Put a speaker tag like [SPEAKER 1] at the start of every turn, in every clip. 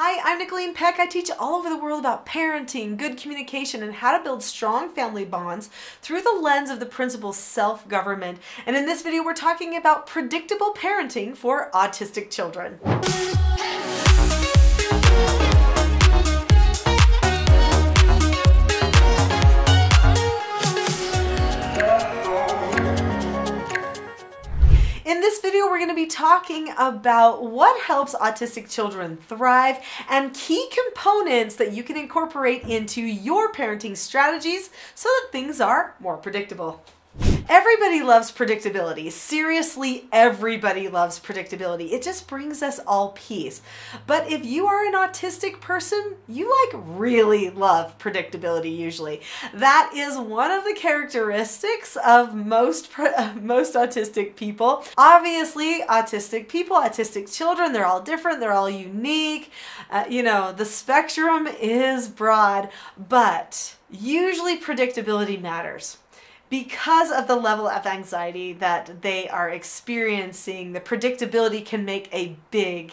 [SPEAKER 1] Hi, I'm Nicholeen Peck. I teach all over the world about parenting, good communication, and how to build strong family bonds through the lens of the principle self-government. And in this video, we're talking about predictable parenting for autistic children. In this video, we're going to be talking about what helps autistic children thrive and key components that you can incorporate into your parenting strategies so that things are more predictable. Everybody loves predictability. Seriously, everybody loves predictability. It just brings us all peace. But if you are an autistic person, you really love predictability usually. That is one of the characteristics of most autistic people. Obviously, autistic people, autistic children, they're all different, they're all unique. The spectrum is broad, but usually predictability matters. Because of the level of anxiety that they are experiencing, the predictability can make a big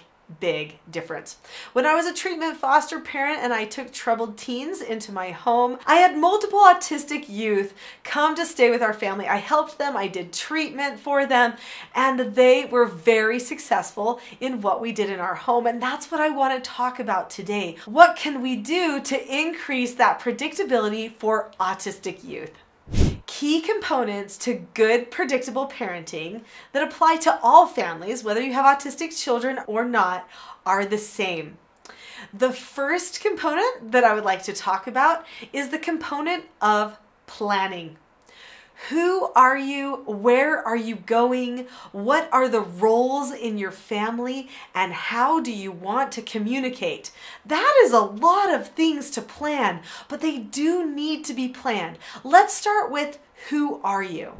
[SPEAKER 1] difference. When I was a treatment foster parent and I took troubled teens into my home, I had multiple autistic youth come to stay with our family. I helped them, I did treatment for them, and they were very successful in what we did in our home. And that's what I want to talk about today. What can we do to increase that predictability for autistic youth? Key components to good, predictable parenting that apply to all families, whether you have autistic children or not, are the same. The first component that I would like to talk about is the component of planning. Who are you? Where are you going? What are the roles in your family? And how do you want to communicate? That is a lot of things to plan, but they do need to be planned. Let's start with who are you?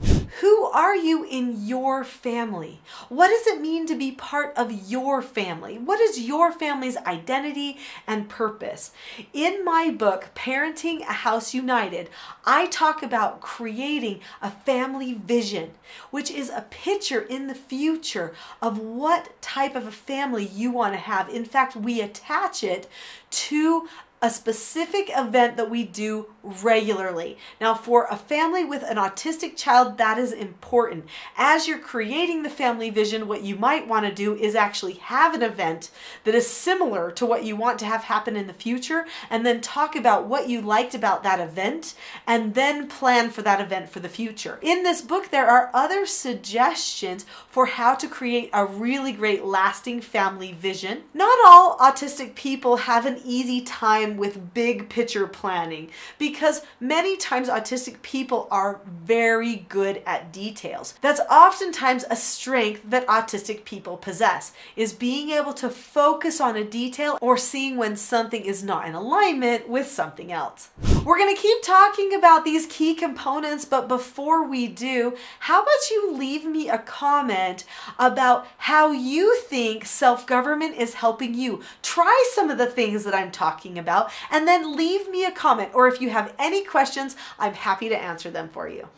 [SPEAKER 1] Who are you in your family? What does it mean to be part of your family? What is your family's identity and purpose? In my book, Parenting a House United, I talk about creating a family vision, which is a picture in the future of what type of a family you want to have. In fact, we attach it to a specific event that we do regularly. Now, for a family with an autistic child, that is important. As you're creating the family vision, what you might want to do is actually have an event that is similar to what you want to have happen in the future, and then talk about what you liked about that event, and then plan for that event for the future. In this book, there are other suggestions for how to create a really great lasting family vision. Not all autistic people have an easy time with big picture planning because many times autistic people are very good at details. That's oftentimes a strength that autistic people possess, is being able to focus on a detail or seeing when something is not in alignment with something else. We're going to keep talking about these key components, but before we do, how about you leave me a comment about how you think self-government is helping you? Try some of the things that I'm talking about, and then leave me a comment, or if you have any questions, I'm happy to answer them for you.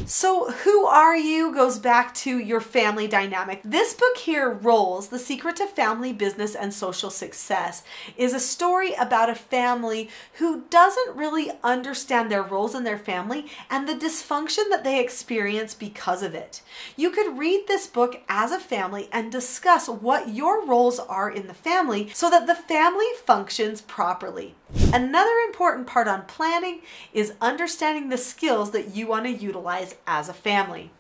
[SPEAKER 1] So who are you goes back to your family dynamic. This book here, Roles, The Secret to Family, Business, and Social Success, is a story about a family who doesn't really understand their roles in their family and the dysfunction that they experience because of it. You could read this book as a family and discuss what your roles are in the family so that the family functions properly. Another important part on planning is understanding the skills that you want to utilize as a family.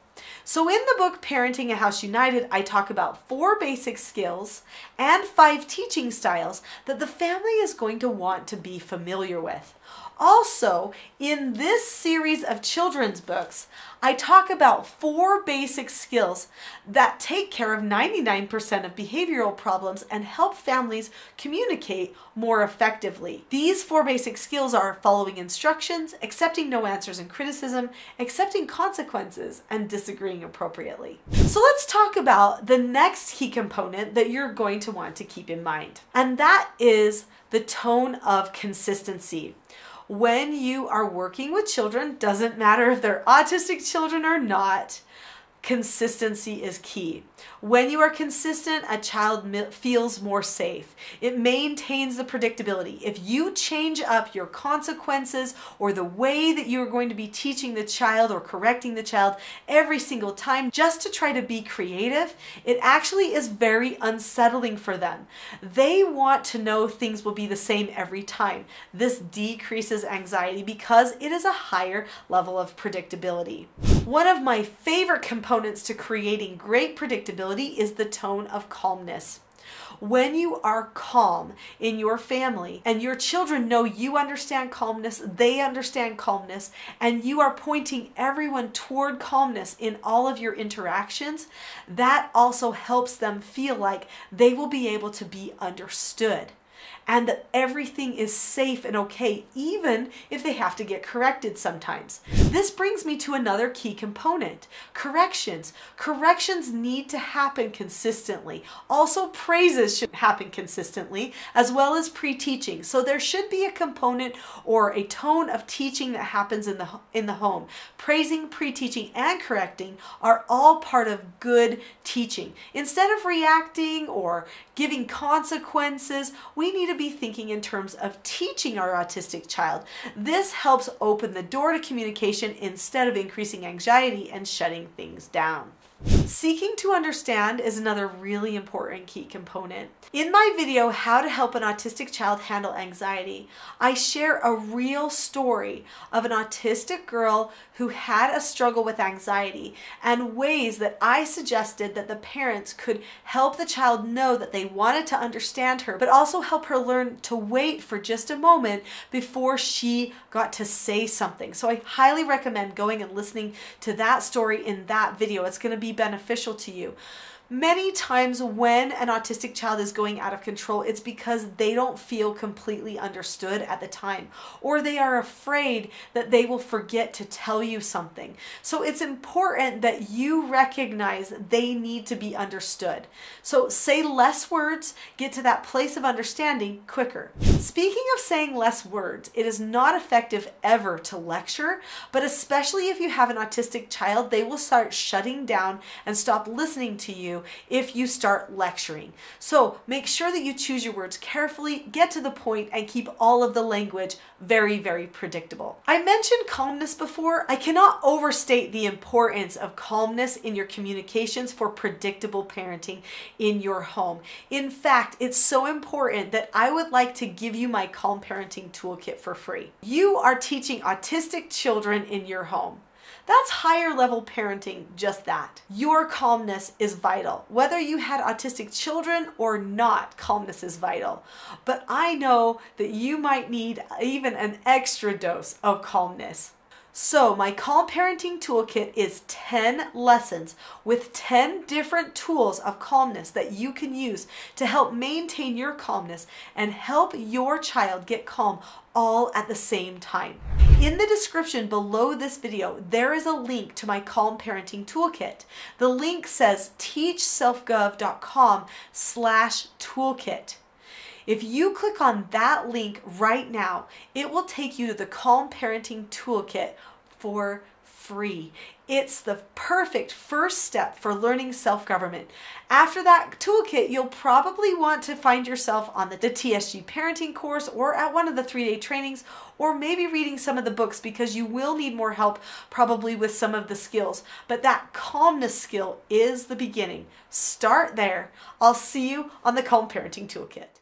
[SPEAKER 1] So in the book, Parenting a House United, I talk about 4 basic skills and 5 teaching styles that the family is going to want to be familiar with. Also, in this series of children's books, I talk about 4 basic skills that take care of 99% of behavioral problems and help families communicate more effectively. These 4 basic skills are following instructions, accepting no answers and criticism, accepting consequences, and disagreeing appropriately. So let's talk about the next key component that you're going to want to keep in mind, and that is the tone of consistency. When you are working with children, doesn't matter if they're autistic children or not, Consistency is key. When you are consistent, a child feels more safe. It maintains the predictability. If you change up your consequences or the way that you are going to be teaching the child or correcting the child every single time just to try to be creative, it actually is very unsettling for them. They want to know things will be the same every time. This decreases anxiety because it is a higher level of predictability. One of my favorite components to creating great predictability is the tone of calmness. When you are calm in your family and your children know you understand calmness, they understand calmness, and you are pointing everyone toward calmness in all of your interactions, that also helps them feel like they will be able to be understood and that everything is safe and okay, even if they have to get corrected sometimes. This brings me to another key component, corrections. Corrections need to happen consistently. Also, praises should happen consistently, as well as pre-teaching. So there should be a component or a tone of teaching that happens in the home. Praising, pre-teaching, and correcting are all part of good teaching. Instead of reacting or giving consequences, we need to be thinking in terms of teaching our autistic child. This helps open the door to communication instead of increasing anxiety and shutting things down. Seeking to understand is another really important key component. In my video, How to Help an Autistic Child Handle Anxiety, I share a real story of an autistic girl who had a struggle with anxiety and ways that I suggested that the parents could help the child know that they wanted to understand her, but also help her learn to wait for just a moment before she got to say something. So I highly recommend going and listening to that story in that video. It's going to be beneficial to you. Many times when an autistic child is going out of control, it's because they don't feel completely understood at the time, or they are afraid that they will forget to tell you something. So it's important that you recognize that they need to be understood. So say less words, get to that place of understanding quicker. Speaking of saying less words, it is not effective ever to lecture, but especially if you have an autistic child, they will start shutting down and stop listening to you if you start lecturing. So make sure that you choose your words carefully, get to the point, and keep all of the language very, very predictable. I mentioned calmness before. I cannot overstate the importance of calmness in your communications for predictable parenting in your home. In fact, it's so important that I would like to give you my Calm Parenting Toolkit for free. You are teaching autistic children in your home. That's higher level parenting, just that. Your calmness is vital. Whether you had autistic children or not, calmness is vital. But I know that you might need even an extra dose of calmness. So my Calm Parenting Toolkit is 10 lessons with 10 different tools of calmness that you can use to help maintain your calmness and help your child get calm all at the same time. In the description below this video, there is a link to my Calm Parenting Toolkit. The link says teachselfgov.com/toolkit. If you click on that link right now, it will take you to the Calm Parenting Toolkit for free. It's the perfect first step for learning self-government. After that toolkit, you'll probably want to find yourself on the TSG parenting course or at one of the 3-day trainings, or maybe reading some of the books because you will need more help probably with some of the skills. But that calmness skill is the beginning. Start there. I'll see you on the Calm Parenting Toolkit.